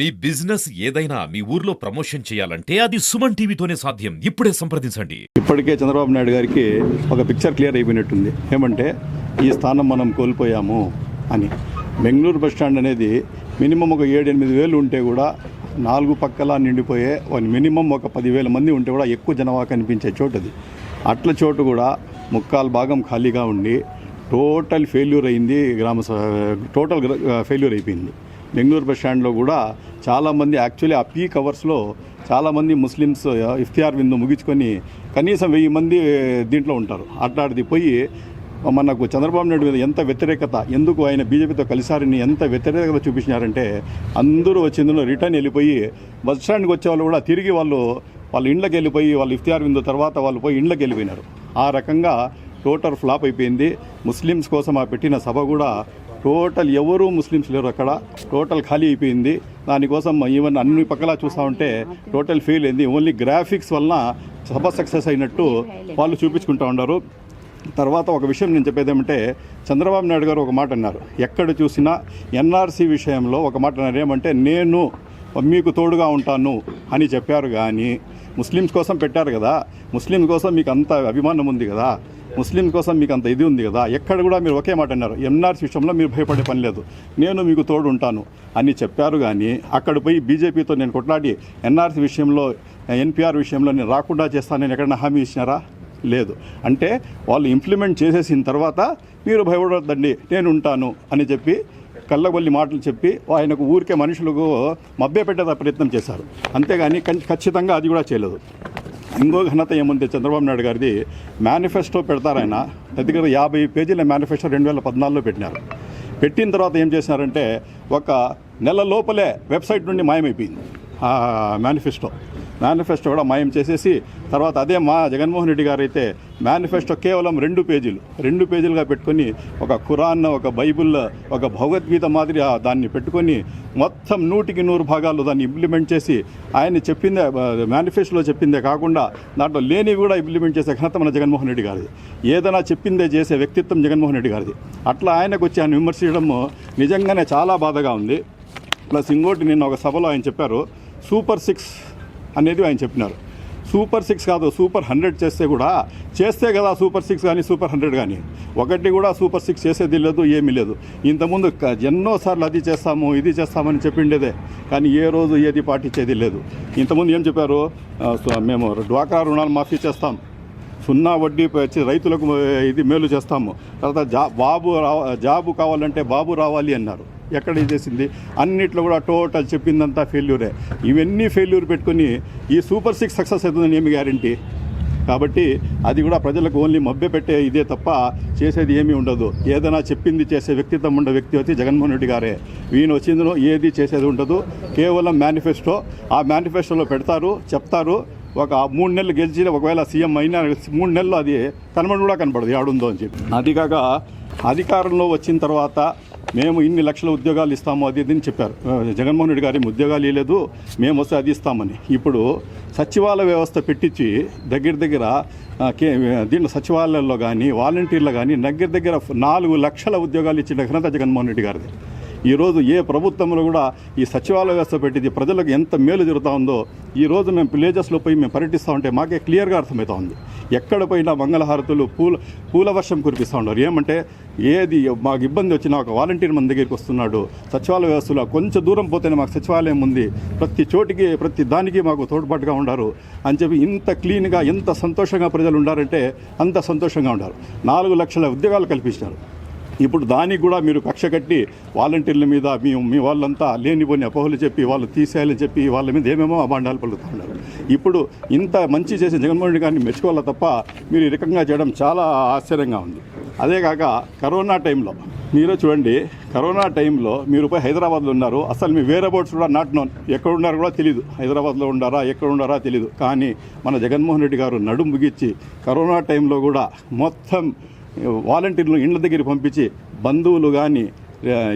మీ business ఏదైనా మీ ఊర్లో promotion చేయాలంటే అది సుమన్ టీవీతోనే సాధ్యం. ఇప్పుడే సంప్రదించండి. ఇప్పటికే చంద్రబాబు నాయుడు గారికి ఒక పిక్చర్ క్లియర్ అయిపోయినట్టుంది. ఏమంటే ఈ స్థానం మనం కోల్పోయాము అని. బెంగళూరు బస్టాండ్ అనేది మినిమం ఒక 7-8 వేలు ఉంటే కూడా 4 పక్కల నిండిపోయే మినిమం ఒక 10,000 మంది ఉంటే కూడా ఎక్కువ జనాభా కనిపించే చోటు అది. అట్ల చోటు కూడా ముక్కాలు భాగం ఖాళీగా ఉండి టోటల్ ఫెయిల్యూర్ అయింది. టోటల్ ఫెయిల్యూర్ అయిపోయింది. బెంగళూరు బస్ స్టాండ్లో కూడా చాలామంది యాక్చువల్లీ ఆ పీక్ అవర్స్లో చాలామంది ముస్లిమ్స్ ఇఫ్తియార్ విందు ముగించుకొని కనీసం 1000 మంది దీంట్లో ఉంటారు. అట్లాంటిది పోయి మనకు చంద్రబాబు నాయుడు మీద ఎంత వ్యతిరేకత, ఎందుకు ఆయన బీజేపీతో కలిసారని ఎంత వ్యతిరేకత చూపించినారంటే అందరూ వచ్చిందులో రిటర్న్ వెళ్ళిపోయి బస్ స్టాండ్కి వచ్చే వాళ్ళు కూడా తిరిగి వాళ్ళ ఇండ్లకి వెళ్ళిపోయి వాళ్ళు ఇఫ్తియార్ విందు తర్వాత వాళ్ళు పోయి ఇండ్లకి వెళ్ళిపోయినారు. ఆ రకంగా టోటల్ ఫ్లాప్ అయిపోయింది. ముస్లిమ్స్ కోసం ఆ పెట్టిన సభ కూడా టోటల్ ఎవరు ముస్లిమ్స్ లేరు, అక్కడ టోటల్ ఖాళీ అయిపోయింది. దానికోసం ఈవెన్ అన్ని పక్కలా చూస్తూ ఉంటే టోటల్ ఫెయిల్ అయింది. ఓన్లీ గ్రాఫిక్స్ వలన సభ సక్సెస్ అయినట్టు వాళ్ళు చూపించుకుంటూ ఉన్నారు. తర్వాత ఒక విషయం నేను చెప్పేది ఏమంటే, చంద్రబాబు నాయుడు గారు ఒక మాట అన్నారు, ఎక్కడ చూసినా ఎన్ఆర్సీ విషయంలో ఒక మాట అన్నారు. ఏమంటే నేను మీకు తోడుగా ఉంటాను అని చెప్పారు. కానీ ముస్లిమ్స్ కోసం పెట్టారు కదా, ముస్లిమ్స్ కోసం మీకు అంత అభిమానం ఉంది కదా, ముస్లిమ్స్ కోసం మీకు అంత ఇది ఉంది కదా, ఎక్కడ కూడా మీరు ఒకే మాట అన్నారు, ఎన్ఆర్సీ విషయంలో మీరు భయపడే పని లేదు, నేను మీకు తోడు ఉంటాను అని చెప్పారు. కానీ అక్కడ పోయి బీజేపీతో నేను కొట్లాడి ఎన్ఆర్సీ విషయంలో ఎన్పిఆర్ విషయంలో నేను రాకుండా చేస్తానని ఎక్కడైనా హామీ ఇచ్చినారా? లేదు. అంటే వాళ్ళు ఇంప్లిమెంట్ చేసేసిన తర్వాత మీరు భయపడొద్దండి నేను ఉంటాను అని చెప్పి కళ్ళబొల్లి మాటలు చెప్పి ఆయనకు ఊరికే మనుషులకు మభ్యపెట్టే ప్రయత్నం చేశారు. అంతేగాని ఖచ్చితంగా అది కూడా చేయలేదు. ఇంకో ఘనత ఏముంది చంద్రబాబు నాయుడు గారిది, మేనిఫెస్టో పెడతారు. ఆయన దగ్గర 50 పేజీల మేనిఫెస్టో 2014లో పెట్టినారు. పెట్టిన తర్వాత ఏం చేసినారంటే ఒక నెల లోపలే వెబ్సైట్ నుండి మాయమైపోయింది ఆ మేనిఫెస్టో కూడా మాయం చేసేసి, తర్వాత అదే మా జగన్మోహన్ రెడ్డి గారు అయితే మేనిఫెస్టో కేవలం 2 పేజీలుగా పెట్టుకొని ఒక ఖురాన్, ఒక బైబుల్, ఒక భగవద్గీత మాదిరి దాన్ని పెట్టుకొని మొత్తం 100% భాగాలు దాన్ని ఇంప్లిమెంట్ చేసి ఆయన చెప్పిందే మేనిఫెస్టోలో చెప్పిందే కాకుండా దాంట్లో లేనివి కూడా ఇంప్లిమెంట్ చేసే ఘనత మన జగన్మోహన్ రెడ్డి గారిది. ఏదైనా చెప్పిందే చేసే వ్యక్తిత్వం జగన్మోహన్ రెడ్డి గారిది. అట్లా ఆయనకు వచ్చి ఆయన విమర్శించడం నిజంగానే చాలా బాధగా ఉంది. ప్లస్ ఇంకోటి నిన్న ఒక సభలో ఆయన చెప్పారు, సూపర్ 6 అనేది ఆయన చెప్పినారు. సూపర్ 6 కాదు, సూపర్ 100 చేస్తే కదా సూపర్ 6 కానీ సూపర్ 100 కానీ. ఒకటి కూడా సూపర్ 6 చేసేది లేదు, ఏమీ లేదు. ఇంతకుముందు ఎన్నోసార్లు అది చేస్తాము ఇది చేస్తామని చెప్పిండేదే, కానీ ఏ రోజు ఏది పాటించేది లేదు. ఇంతకుముందు ఏం చెప్పారు, మేము డ్వాక్రా రుణాలు మాఫీ చేస్తాం, 0 వడ్డీ వచ్చి రైతులకు ఇది మేలు చేస్తాము, తర్వాత జాబు కావాలంటే బాబు రావాలి అన్నారు. ఎక్కడ చేసింది? అన్నిట్లో కూడా టోటల్ చెప్పిందంతా ఫెయిల్యూరే. ఇవన్నీ ఫెయిల్యూర్ పెట్టుకొని ఈ సూపర్ 6 సక్సెస్ అవుతుందని ఏమి గ్యారంటీ? కాబట్టి అది కూడా ప్రజలకు ఓన్లీ మభ్యపెట్టే ఇదే తప్ప చేసేది ఏమీ ఉండదు. ఏదైనా చెప్పింది చేసే వ్యక్తిత్వం ఉండే వ్యక్తి వచ్చి జగన్మోహన్ రెడ్డి గారే. ఈయన వచ్చిందో ఏది చేసేది ఉండదు, కేవలం మేనిఫెస్టో. ఆ మేనిఫెస్టోలో పెడతారు, చెప్తారు. ఒక 3 నెలలు గెలిచి ఒకవేళ సీఎం అయినా 3 నెలలు అది కనపడదు ఏడుందో అని చెప్పి. అది కాక అధికారంలో వచ్చిన తర్వాత మేము ఇన్ని లక్షల ఉద్యోగాలు ఇస్తాము అది ఇది అని చెప్పారు. జగన్మోహన్ రెడ్డి గారి ఉద్యోగాలు ఇవ్వలేదు, మేము వస్తే అది ఇస్తామని. ఇప్పుడు సచివాలయ వ్యవస్థ పెట్టించి దగ్గర దీంట్లో సచివాలయాల్లో కానీ వాలంటీర్లు కానీ దగ్గర 4 లక్షల ఉద్యోగాలు ఇచ్చిన ఘనత జగన్మోహన్ రెడ్డి గారిది. ఈరోజు ఏ ప్రభుత్వంలో కూడా ఈ సచివాలయ వ్యవస్థ పెట్టింది ప్రజలకు ఎంత మేలు జరుగుతూ ఉందో ఈరోజు మేము విలేజెస్లో పోయి మేము పర్యటిస్తూ ఉంటే మాకే క్లియర్గా అర్థమవుతూ ఉంది. ఎక్కడ పోయినా మంగళహారతులు పూల వర్షం కురిపిస్తూ ఉన్నారు. ఏమంటే ఏది మాకు ఇబ్బంది వచ్చినా ఒక వాలంటీర్ మన దగ్గరికి వస్తున్నాడు. సచివాలయ వ్యవస్థలో కొంచెం దూరం పోతేనే మాకు సచివాలయం ఉంది, ప్రతి చోటికి ప్రతి దానికి మాకు తోడ్పాటుగా ఉన్నారు అని చెప్పి ఇంత క్లీన్గా ఎంత సంతోషంగా ప్రజలు ఉండారంటే అంత సంతోషంగా ఉన్నారు. 4 లక్షల ఉద్యోగాలు కల్పించినారు. ఇప్పుడు దానికి కూడా మీరు కక్ష కట్టి వాలంటీర్ల మీద మీ వాళ్ళంతా లేనిపోని అపోహలు చెప్పి వాళ్ళు తీసేయాలని చెప్పి వాళ్ళ మీద ఏమేమో అభాండాలు పలుకుతూ ఉన్నారు. ఇప్పుడు ఇంత మంచి చేసిన జగన్మోహన్ రెడ్డి గారిని మెచ్చుకోవాలి తప్ప మీరు ఈ రకంగా చేయడం చాలా ఆశ్చర్యంగా ఉంది. అదే కాక కరోనా టైంలో మీరు చూడండి, కరోనా టైంలో మీరు పోయి హైదరాబాద్లో ఉన్నారు, అసలు మీ వేరే బోర్డ్స్ కూడా నాట్ నోన్, ఎక్కడ ఉన్నారో కూడా తెలియదు, హైదరాబాద్లో ఉండారా ఎక్కడ ఉండారా తెలియదు. కానీ మన జగన్మోహన్ రెడ్డి గారు నడుము బిగించి కరోనా టైంలో కూడా మొత్తం వాలంటీర్లు ఇండ్ల దగ్గర పంపించి బంధువులు కానీ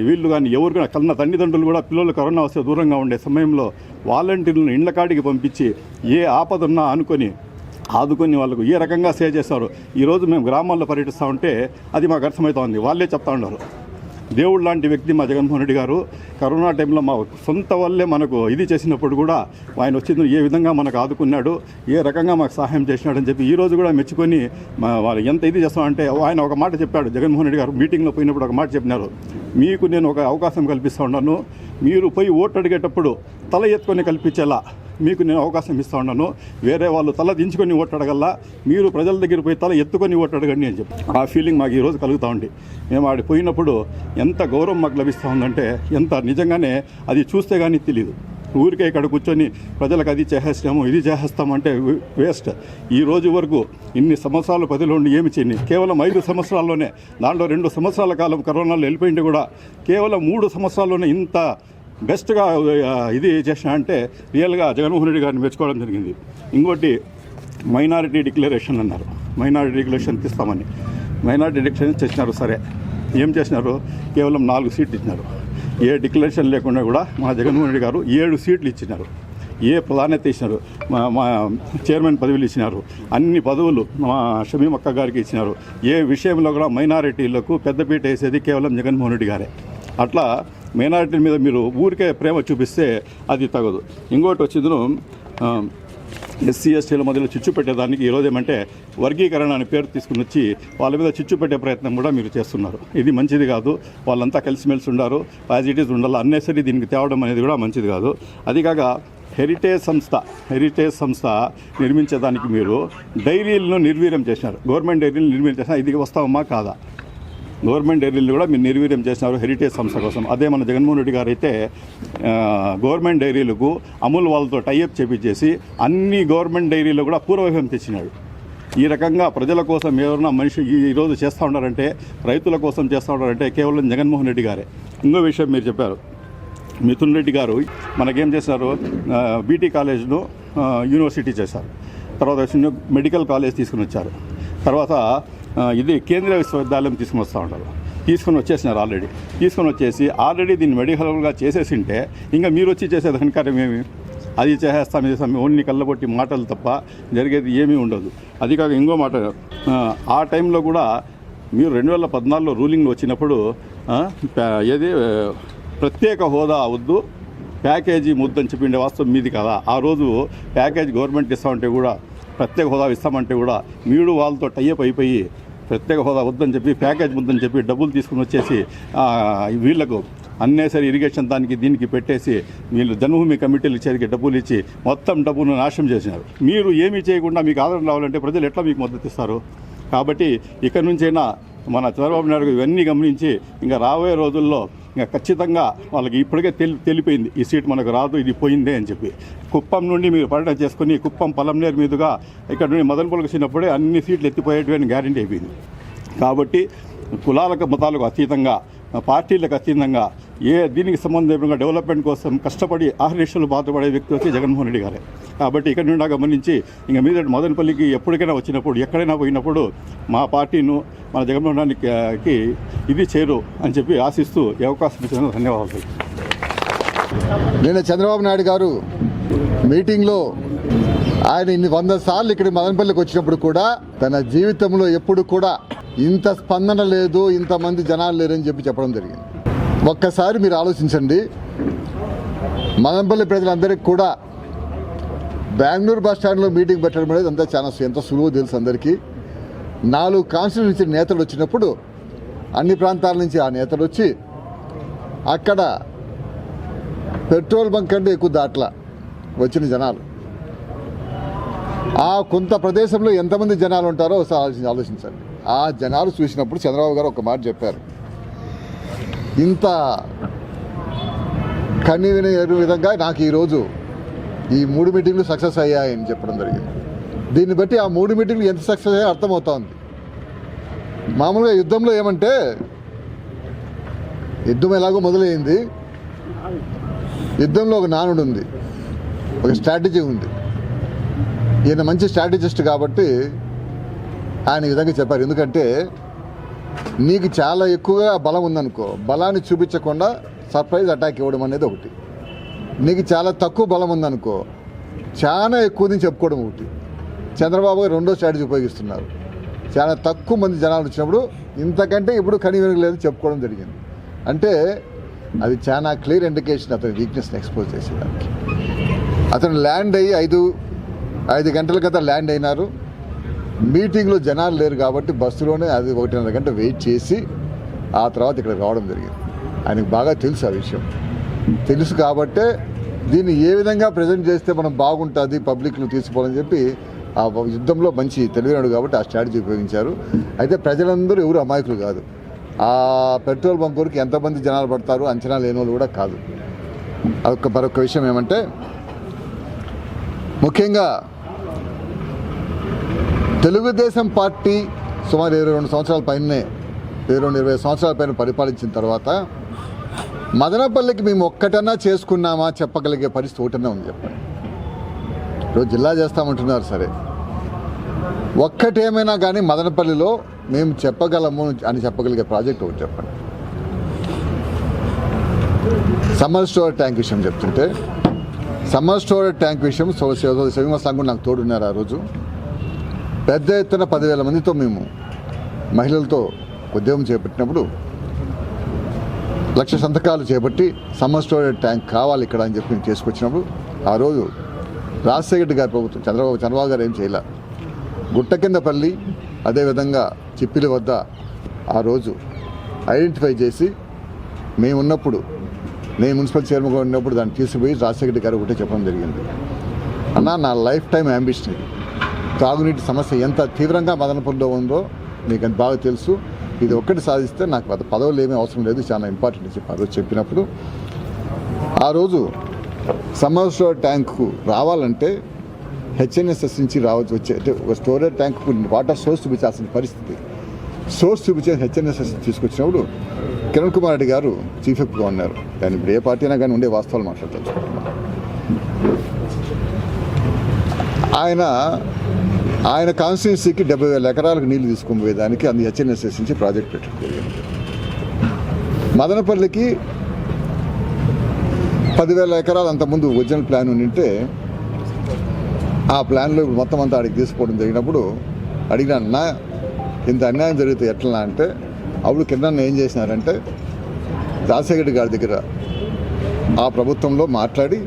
వీళ్ళు కానీ ఎవరు కానీ కన్న తల్లిదండ్రులు కూడా పిల్లలు కరోనా వస్తే దూరంగా ఉండే సమయంలో వాలంటీర్లను ఇండ్ల కాడికి పంపించి ఏ ఆపద ఉన్నా ఆదుకొని వాళ్ళకు ఏ రకంగా సేవ్ చేస్తారు. ఈరోజు మేము గ్రామాల్లో పర్యటిస్తూ ఉంటే అది మాకు అర్థమవుతూ ఉంది. వాళ్ళే చెప్తా ఉన్నారు, దేవుడు లాంటి వ్యక్తి మా జగన్మోహన్ రెడ్డి గారు. కరోనా టైంలో మా సొంత వల్లే మనకు ఇది చేసినప్పుడు కూడా ఆయన వచ్చింది ఏ విధంగా మనకు ఆదుకున్నాడు, ఏ రకంగా మాకు సహాయం చేసినాడని చెప్పి ఈరోజు కూడా మెచ్చుకొని వాళ్ళు ఎంత ఇది చేస్తామంటే ఆయన ఒక మాట చెప్పాడు. జగన్మోహన్ రెడ్డి గారు మీటింగ్లో పోయినప్పుడు ఒక మాట చెప్పినారు, మీకు నేను ఒక అవకాశం కల్పిస్తూ ఉన్నాను, మీరు పోయి ఓటు అడిగేటప్పుడు తల ఎత్తుకొని కల్పించేలా మీకు నేను అవకాశం ఇస్తూ ఉన్నాను. వేరే వాళ్ళు తల దించుకొని ఓటు అడగల్లా, మీరు ప్రజల దగ్గర పోయి తల ఎత్తుకొని ఓటు అడగండి అని చెప్పి ఆ ఫీలింగ్ మాకు ఈరోజు కలుగుతూ ఉంది. మేము ఆడి పోయినప్పుడు ఎంత గౌరవం మాకు లభిస్తూ ఉందంటే ఎంత నిజంగానే అది చూస్తే కానీ తెలియదు. ఊరికే ఇక్కడ కూర్చొని ప్రజలకు అది చేసేస్తాము ఇది చేసేస్తామంటే వేస్ట్. ఈ రోజు వరకు ఇన్ని సంవత్సరాలు ప్రజలు ఉండి ఏమి చేయని కేవలం 5 సంవత్సరాల్లోనే, దాంట్లో 2 సంవత్సరాల కాలం కరోనాలో వెళ్ళిపోయింటే కూడా కేవలం 3 సంవత్సరాల్లోనే ఇంత బెస్ట్గా ఇది చేసిన అంటే రియల్గా జగన్మోహన్ రెడ్డి గారిని మెచ్చుకోవడం జరిగింది. ఇంకోటి మైనారిటీ డిక్లరేషన్ అన్నారు, మైనారిటీ డిక్లరేషన్ తీస్తామని. మైనారిటీ డిక్లరేషన్ చేసినారు, సరే ఏం చేసినారు, కేవలం 4 సీట్లు ఇచ్చినారు. ఏ డిక్లరేషన్ లేకుండా కూడా మా జగన్మోహన్ రెడ్డి గారు 7 సీట్లు ఇచ్చినారు. ఏ ప్రాధాన్యత ఇచ్చినారు, మా చైర్మన్ పదవులు ఇచ్చినారు, అన్ని పదవులు మా షమీమ్ అక్క గారికి ఇచ్చినారు. ఏ విషయంలో కూడా మైనారిటీలకు పెద్దపీట వేసేది కేవలం జగన్మోహన్ రెడ్డి గారే. అట్లా మైనారిటీల మీద మీరు ఊరికే ప్రేమ చూపిస్తే అది తగదు. ఇంకోటి వచ్చిందును ఎస్సీ ఎస్టీల మధ్యలో చిచ్చు పెట్టేదానికి ఈరోజు ఏమంటే వర్గీకరణ అనే పేరు తీసుకుని వచ్చి వాళ్ళ మీద చిచ్చు పెట్టే ప్రయత్నం కూడా మీరు చేస్తున్నారు. ఇది మంచిది కాదు. వాళ్ళంతా కలిసిమెలిసి ఉండారు, యాజ్ ఇట్ ఈజ్ ఉండాలి. అన్నెసరీ దీనికి తేవడం అనేది కూడా మంచిది కాదు. అదికాక హెరిటేజ్ సంస్థ నిర్మించేదానికి మీరు డైరీలను నిర్వీర్యం చేసినారు. గవర్నమెంట్ డైరీలు నిర్వీర్యం చేసినారు. ఇది వస్తావమ్మా కాదా? గవర్నమెంట్ డైరీలు కూడా మీరు నిర్వీర్యం చేసినారు హెరిటేజ్ సంస్థ కోసం. అదే మన జగన్మోహన్ రెడ్డి గారు అయితే గవర్నమెంట్ డైరీలకు అమూల్ వాళ్ళతో టైఅప్ చేపించేసి అన్ని గవర్నమెంట్ డైరీలు కూడా పూర్వవైభవం తెచ్చినాడు. ఈ రకంగా ప్రజల కోసం ఎవరైనా మనిషి ఈరోజు చేస్తూ ఉన్నారంటే, రైతుల కోసం చేస్తూ ఉన్నారంటే కేవలం జగన్మోహన్ రెడ్డి గారే. ఇంకో విషయం మీరు చెప్పారు, మిథున్ రెడ్డి గారు మనకేం చేశారు, బీటీ కాలేజ్ను యూనివర్సిటీ చేశారు. తర్వాత మెడికల్ కాలేజ్ తీసుకుని వచ్చారు. తర్వాత ఇది కేంద్రీయ విశ్వవిద్యాలయం తీసుకొని వచ్చేసినారు. తీసుకొని వచ్చేసి ఆల్రెడీ దీన్ని మెడికల్గా చేసేసింటే ఇంకా మీరు వచ్చి చేసేది అధికారం ఏమి? అది చేసేస్తాం చేస్తాం ఓన్లీ కళ్ళబొట్టి మాటలు తప్ప జరిగేది ఏమీ ఉండదు. అది కాక ఇంకో మాట, ఆ టైంలో కూడా మీరు 2014లో రూలింగ్ వచ్చినప్పుడు ఏది ప్రత్యేక హోదా వద్దు, ప్యాకేజీ ముద్దని చెప్పిండే వాస్తవం మీది కదా. ఆ రోజు ప్యాకేజ్ గవర్నమెంట్ ఇస్తామంటే కూడా, ప్రత్యేక హోదా ఇస్తామంటే కూడా మీరు వాళ్ళతో టైఅప్ అయిపోయి ప్రత్యేక హోదా వద్దని చెప్పి ప్యాకేజ్ ముద్దని చెప్పి డబ్బులు తీసుకుని వచ్చేసి వీళ్లకు అన్నేసరి ఇరిగేషన్ దానికి దీనికి పెట్టేసి వీళ్ళు జన్మభూమి కమిటీలు ఇచ్చేది డబ్బులు ఇచ్చి మొత్తం డబ్బును నాశనం చేసినారు. మీరు ఏమీ చేయకుండా మీకు ఆదరణ రావాలంటే ప్రజలు ఎట్లా మీకు మద్దతు ఇస్తారు? కాబట్టి ఇక్కడి నుంచైనా మన చంద్రబాబు నాయుడు ఇవన్నీ గమనించి ఇంకా రాబోయే రోజుల్లో ఇంకా ఖచ్చితంగా వాళ్ళకి ఇప్పటికే తెలిపోయింది ఈ సీట్ మనకు రాదు, ఇది పోయిందే అని చెప్పి. కుప్పం నుండి మీరు పర్యటన చేసుకుని కుప్పం పలంనేరు మీదుగా ఇక్కడ నుండి మదనపల్లికి వచ్చినప్పుడే అన్ని సీట్లు ఎత్తిపోయేటివి అని గ్యారంటీ అయిపోయింది. కాబట్టి కులాలకు మతాలకు అతీతంగా, పార్టీలకు అతీతంగా దీనికి సంబంధించిన డెవలప్మెంట్ కోసం కష్టపడి ఆహర్నిశలు బాధపడే వ్యక్తి వచ్చి జగన్మోహన్ రెడ్డి గారే. కాబట్టి ఇక్కడ నుండి గమనించి ఇంకా మీద మదనపల్లికి ఎప్పటికైనా వచ్చినప్పుడు ఎక్కడైనా పోయినప్పుడు మా పార్టీను మన జగన్మోహన్ రెడ్డికి ఇది చేరు అని చెప్పి ఆశిస్తూ ఈ అవకాశం ఇచ్చినందుకు ధన్యవాదాలు. నిన్న చంద్రబాబు నాయుడు గారు మీటింగ్లో ఆయన ఇన్ని 100 సార్లు ఇక్కడ మదనపల్లికి వచ్చినప్పుడు కూడా తన జీవితంలో ఎప్పుడు కూడా ఇంత స్పందన లేదు, ఇంతమంది జనాలు లేరని చెప్పడం జరిగింది. ఒక్కసారి మీరు ఆలోచించండి, మదనపల్లి ప్రజలందరికీ కూడా బెంగళూరు బస్ స్టాండ్లో మీటింగ్ పెట్టడం అనేది అంతా చాలా ఎంత సులువు తెలుసు అందరికీ. 4 కాన్స్టిట్యూన్సీ నేతలు వచ్చినప్పుడు అన్ని ప్రాంతాల నుంచి ఆ నేతలు వచ్చి అక్కడ పెట్రోల్ బంక్ కంటే ఎక్కువ దాట్ల వచ్చిన జనాలు, ఆ కొంత ప్రదేశంలో ఎంతమంది జనాలు ఉంటారో ఒకసారి ఆలోచించండి. ఆ జనాలు చూసినప్పుడు చంద్రబాబు గారు ఒక మాట చెప్పారు, ఇంత కన్నీవిన విధంగా నాకు ఈరోజు ఈ 3 మీటింగ్లు సక్సెస్ అయ్యాయని చెప్పడం జరిగింది. దీన్ని బట్టి ఆ 3 మీటింగ్లు ఎంత సక్సెస్ అయ్యాయో అర్థమవుతోంది. మామూలుగా యుద్ధంలో ఏమంటే, యుద్ధం ఎలాగో మొదలైంది, యుద్ధంలో ఒక నానుడు ఉంది, ఒక స్ట్రాటజీ ఉంది. ఈయన మంచి స్ట్రాటజిస్ట్ కాబట్టి ఆయన ఈ విధంగా చెప్పారు. ఎందుకంటే నీకు చాలా ఎక్కువగా బలం ఉందనుకో, బలాన్ని చూపించకుండా సర్ప్రైజ్ అటాక్ ఇవ్వడం అనేది ఒకటి. నీకు చాలా తక్కువ బలం ఉందనుకో, చాలా ఎక్కువని చెప్పుకోవడం ఒకటి. చంద్రబాబు గారు 2వ స్ట్రాటజీ ఉపయోగిస్తున్నారు. చాలా తక్కువ మంది జనాలు వచ్చినప్పుడు ఇంతకంటే ఇప్పుడు కనివెనగలేదు చెప్పుకోవడం జరిగింది. అంటే అది చాలా క్లియర్ ఇండికేషన్ అతని వీక్నెస్ని ఎక్స్పోజ్ చేసేదానికి. అతను ల్యాండ్ అయ్యి ఐదు గంటల కదా ల్యాండ్ అయినారు. మీటింగ్లో జనాలు లేరు కాబట్టి బస్సులోనే అది 1.5 గంట వెయిట్ చేసి ఆ తర్వాత ఇక్కడ రావడం జరిగింది. ఆయనకు బాగా తెలుసు ఆ విషయం. తెలుసు కాబట్టే దీన్ని ఏ విధంగా ప్రజెంట్ చేస్తే మనం బాగుంటుంది పబ్లిక్లో తీసుకోవాలని చెప్పి ఆ యుద్ధంలో మంచి తెలివినాడు కాబట్టి ఆ స్ట్రాటజీ ఉపయోగించారు. అయితే ప్రజలందరూ ఎవరు అమాయకులు కాదు. ఆ పెట్రోల్ బంక్ వరకు ఎంతమంది జనాలు పడతారు అంచనా లేని వాళ్ళు కూడా కాదు. అదొక మరొక విషయం ఏమంటే, ముఖ్యంగా తెలుగుదేశం పార్టీ సుమారు 22 సంవత్సరాల పైనే 20 సంవత్సరాల పైన పరిపాలించిన తర్వాత మదనపల్లికి మేము ఒక్కటన్నా చేసుకున్నామా చెప్పగలిగే పరిస్థితి ఒకటన్నా ఉంది చెప్పండి. ఇప్పుడు జిల్లా చేస్తామంటున్నారు సరే, ఒక్కటేమైనా కానీ మదనపల్లిలో మేము చెప్పగలము అని చెప్పగలిగే ప్రాజెక్ట్ ఒకటి చెప్పండి. సమ్మర్ స్టోరేజ్ ట్యాంక్ విషయం చెప్తుంటే, సమ్మర్ స్టోరేజ్ ట్యాంక్ విషయం శ్రీనివాసరావు కూడా నాకు తోడున్నారు. ఆ రోజు పెద్ద ఎత్తున 10,000 మందితో మేము మహిళలతో ఉద్యమం చేపట్టినప్పుడు 1,00,000 సంతకాలు చేపట్టి సమ్మర్ స్టోరేజ్ ట్యాంక్ కావాలి ఇక్కడ అని చెప్పి మేము చేసుకొచ్చినప్పుడు ఆ రోజు రాజశేఖర్ గారి ప్రభుత్వం చంద్రబాబు గారు ఏం చేయలే. గుట్ట కిందపల్లి అదేవిధంగా చిప్పిలి వద్ద ఆ రోజు ఐడెంటిఫై చేసి మేమున్నప్పుడు నేను మున్సిపల్ చైర్మన్గా ఉన్నప్పుడు దాన్ని తీసుకుపోయి రాజశేఖర్ గారు ఒకటే చెప్పడం జరిగింది. అన్న, నా లైఫ్ టైం అంబిషన్ ఇది. తాగునీటి సమస్య ఎంత తీవ్రంగా మదనపల్లిలో ఉందో మీకు అంత బాగా తెలుసు. ఇది ఒక్కటి సాధిస్తే నాకు పదవులు ఏమీ అవసరం లేదు, చాలా ఇంపార్టెంట్ అని చెప్పి ఆ రోజు చెప్పినప్పుడు ఆ రోజు సమ్మర్ స్టోరేజ్ ట్యాంకు రావాలంటే హెచ్ఎన్ఎస్ఎస్ నుంచి వచ్చే ఒక స్టోరేజ్ ట్యాంకు వాటర్ సోర్స్ చూపించాల్సిన పరిస్థితి. సోర్స్ చూపించే హెచ్ఎన్ఎస్ఎస్ తీసుకొచ్చినప్పుడు కిరణ్ కుమార్ రెడ్డి గారు చీఫ్ విప్గా ఉన్నారు. దాని ఇప్పుడు ఏ పార్టీ అయినా కానీ ఉండే వాస్తవాలు మాట్లాడుతున్నాం. ఆయన కాన్స్టిట్యున్సీకి 70,000 ఎకరాలకు నీళ్లు తీసుకొని పోయేదానికి అందు హెచ్ఎన్ఎస్ఎస్ నుంచి ప్రాజెక్ట్ పెట్టడం. మదనపల్లికి 10,000 ఎకరాలు అంతకుముందు ఒరిజినల్ ప్లాన్ ఉంటే ఆ ప్లాన్లో ఇప్పుడు మొత్తం అంతా అడిగి తీసుకోవడం జరిగినప్పుడు అడిగినా ఇంత అన్యాయం జరిగితే ఎట్లా అంటే, అప్పుడు కింద ఏం చేసినారంటే రాజశేఖర్ గారి దగ్గర ఆ ప్రభుత్వంలో మాట్లాడి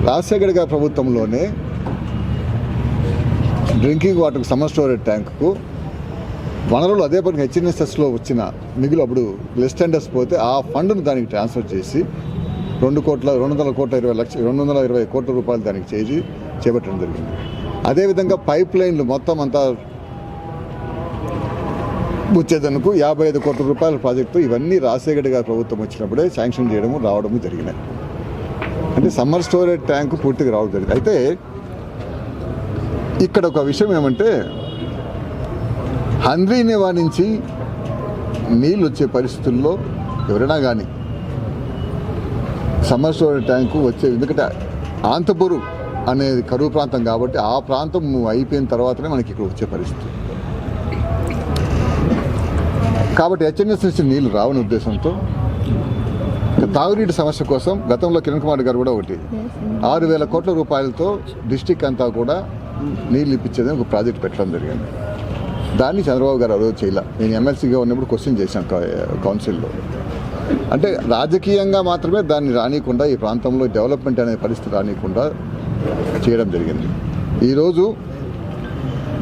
రాజశేఖర్ గారి ప్రభుత్వంలోనే డ్రింకింగ్ వాటర్కి సమ్మర్ స్టోరేజ్ ట్యాంకుకు వనరులు అదే పనికి హెచ్ఎన్ఎస్ఎస్లో వచ్చిన మిగులు అప్పుడు లెస్ టెండర్స్ పోతే ఆ ఫండ్ను దానికి ట్రాన్స్ఫర్ చేసి 220 కోట్ల రూపాయలు దానికి చేపట్టడం జరిగింది. అదేవిధంగా పైప్ లైన్లు మొత్తం అంతా వచ్చేదనుకు 55 కోట్ల రూపాయల ప్రాజెక్టు ఇవన్నీ రాజశేఖర్ గారి ప్రభుత్వం వచ్చినప్పుడే శాంక్షన్ చేయడము రావడము జరిగినాయి. అంటే సమ్మర్ స్టోరేజ్ ట్యాంకు పూర్తిగా రావడం జరిగింది. అయితే ఇక్కడ ఒక విషయం ఏమంటే, హంద్రీనేవా నుంచి నీళ్ళు వచ్చే పరిస్థితుల్లో ఎవరైనా కానీ సమ్మర్ స్టోరేజ్ ట్యాంకు వచ్చే, ఎందుకంటే ఆంతపూరు అనేది కరువు ప్రాంతం కాబట్టి ఆ ప్రాంతం అయిపోయిన తర్వాతనే మనకి ఇక్కడ వచ్చే పరిస్థితి. కాబట్టి హెచ్ఎన్ఎస్ నుంచి నీళ్ళు రావని ఉద్దేశంతో తాగునీటి సమస్య కోసం గతంలో కిరణ్ కుమార్ గారు కూడా ఒకటి 6,000 కోట్ల రూపాయలతో డిస్టిక్ అంతా కూడా నీళ్ళు ఇప్పించేదని ఒక ప్రాజెక్ట్ పెట్టడం జరిగింది. దాన్ని చంద్రబాబు గారు అరోజు చేయాల. నేను ఎమ్మెల్సీగా ఉన్నప్పుడు క్వశ్చన్ చేశాను కౌన్సిల్లో. అంటే రాజకీయంగా మాత్రమే దాన్ని రానియకుండా, ఈ ప్రాంతంలో డెవలప్మెంట్ అనే పరిస్థితి రానియకుండా చేయడం జరిగింది. ఈరోజు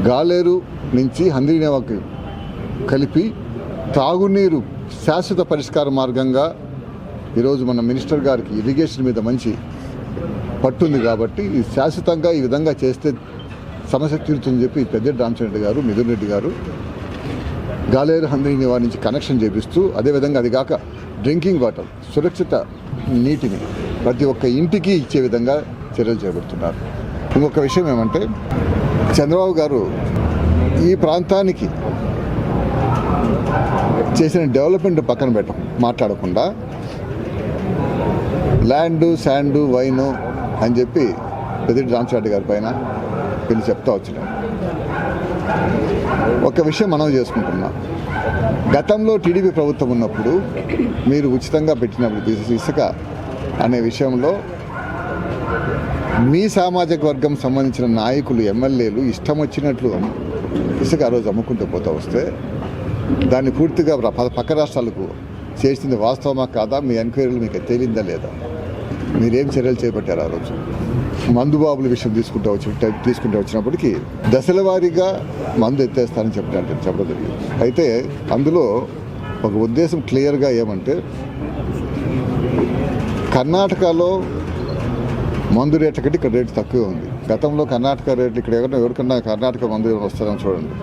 గాలేరు నుంచి హంద్రీనేవాకి కలిపి తాగునీరు శాశ్వత పరిష్కార మార్గంగా ఈరోజు మన మినిస్టర్ గారికి ఇరిగేషన్ మీద మంచి పట్టుంది కాబట్టి శాశ్వతంగా ఈ విధంగా చేస్తే సమస్య తీరుతుందని చెప్పి పెద్దిరెడ్డి రామచంద్ర గారు, మిథున్ రెడ్డి గారు గాలేరు హంద్రీనేవా నుంచి కనెక్షన్ చేపిస్తూ, అదేవిధంగా అది కాక డ్రింకింగ్ వాటర్ సురక్షిత నీటిని ప్రతి ఒక్క ఇంటికి ఇచ్చే విధంగా చర్యలు చేపడుతున్నారు. ఇంకొక విషయం ఏమంటే, చంద్రబాబు గారు ఈ ప్రాంతానికి చేసిన డెవలప్మెంట్ పక్కన మాట్లాడకుండా ల్యాండు, శాండు, వైను అని చెప్పి పెద్దిరెడ్డి రామచంద్ర గారి పైన వీళ్ళు చెప్తా వచ్చినాం. ఒక విషయం మనం చేసుకుంటున్నాం. గతంలో టీడీపీ ప్రభుత్వం ఉన్నప్పుడు మీరు ఉచితంగా పెట్టినప్పుడు ఇసుక అనే విషయంలో మీ సామాజిక వర్గం సంబంధించిన నాయకులు, ఎమ్మెల్యేలు ఇష్టం వచ్చినట్లు ఇసుక ఆ రోజు అమ్ముకుంటూ పోతూ వస్తే దాన్ని పూర్తిగా పక్క రాష్ట్రాలకు చేసింది వాస్తవమా కాదా, మీ ఎంక్వైరీలు మీకు తేలిందా లేదా, మీరేం చర్యలు చేపట్టారు ఆ రోజు? మందుబాబుల విషయం తీసుకుంటూ వచ్చినప్పటికీ దశల వారీగా మందు ఎత్తేస్తానని చెప్పడం జరిగింది. అయితే అందులో ఒక ఉద్దేశం క్లియర్గా ఏమంటే, కర్ణాటకలో మందు రేట్ల కంటే ఇక్కడ రేటు తక్కువ ఉంది. గతంలో కర్ణాటక రేట్లు ఇక్కడ ఎవరికన్నా కర్ణాటక మందు ఏమైనా వస్తుందని చూడండి,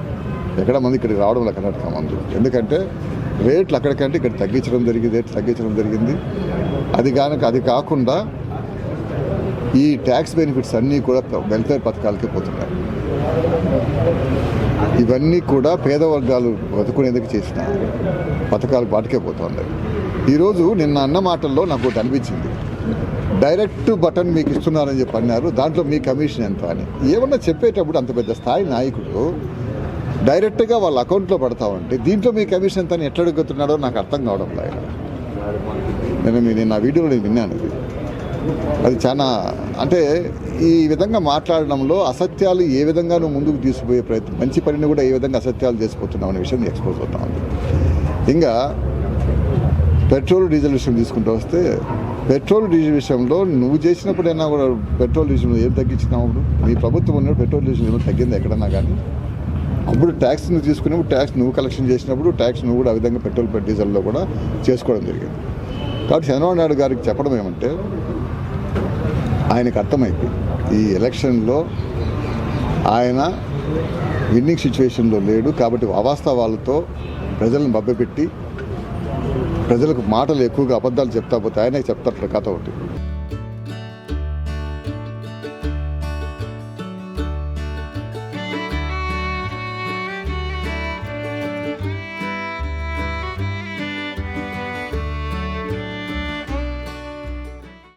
ఎక్కడ మంది ఇక్కడికి రావడం లేదు కర్ణాటక మందు. ఎందుకంటే రేట్లు అక్కడికంటే ఇక్కడ రేట్లు తగ్గించడం జరిగింది. అది కాకుండా ఈ ట్యాక్స్ బెనిఫిట్స్ అన్నీ కూడా వెల్ఫేర్ పథకాలకే పోతున్నాయి. ఇవన్నీ కూడా పేద వర్గాలు బతుకునేందుకు చేసిన పథకాలు వాటికే పోతున్నాయి. ఈరోజు నిన్న అన్న మాటల్లో నాకు ఒకటి అనిపించింది, డైరెక్ట్ బటన్ మీకు ఇస్తున్నారని చెప్పి అన్నారు, దాంట్లో మీ కమిషన్ ఎంత అని. ఏమన్నా చెప్పేటప్పుడు అంత పెద్ద స్థాయి నాయకుడు డైరెక్ట్గా వాళ్ళ అకౌంట్లో పడతామంటే దీంట్లో మీ కమిషన్ ఎంత అని ఎట్లా అడుగుతున్నాడో నాకు అర్థం కావడం లేదు. నేను నా వీడియోలో నేను విన్నాను. అది చాలా అంటే ఈ విధంగా మాట్లాడడంలో అసత్యాలు ఏ విధంగా నువ్వు ముందుకు తీసుకుపోయే ప్రయత్నం, మంచి పనిని కూడా ఏ విధంగా అసత్యాలు చేసుకుంటున్నావు అనే విషయం ఎక్స్పోజ్ అవుతా ఉంది. ఇంకా పెట్రోల్ డీజిల్ విషయం తీసుకుంటూ వస్తే, పెట్రోల్ డీజిల్ విషయంలో నువ్వు చేసినప్పుడైనా కూడా పెట్రోల్ డీజిల్ ఏం తగ్గించినావు? మీ ప్రభుత్వం ఉన్నప్పుడు పెట్రోల్ డీజిల్ ఏమైనా తగ్గింది ఎక్కడన్నా కానీ? అప్పుడు ట్యాక్స్ నువ్వు తీసుకున్నప్పుడు ట్యాక్స్ నువ్వు కలెక్షన్ చేసినప్పుడు ట్యాక్స్ నువ్వు కూడా ఆ విధంగా పెట్రోల్ డీజిల్లో కూడా చేసుకోవడం జరిగింది. కాబట్టి చంద్రబాబు నాయుడు గారికి చెప్పడం ఏమంటే, ఆయనకు అర్థమైపోయింది ఈ ఎలక్షన్లో ఆయన విన్నింగ్ సిచ్యువేషన్లో లేడు. కాబట్టి అవాస్తవాలతో ప్రజలను మభ్యపెట్టి ప్రజలకు మాటలు ఎక్కువగా అబద్ధాలు చెప్తా పోతే ఆయనే చెప్తారు కథ ఒకటి.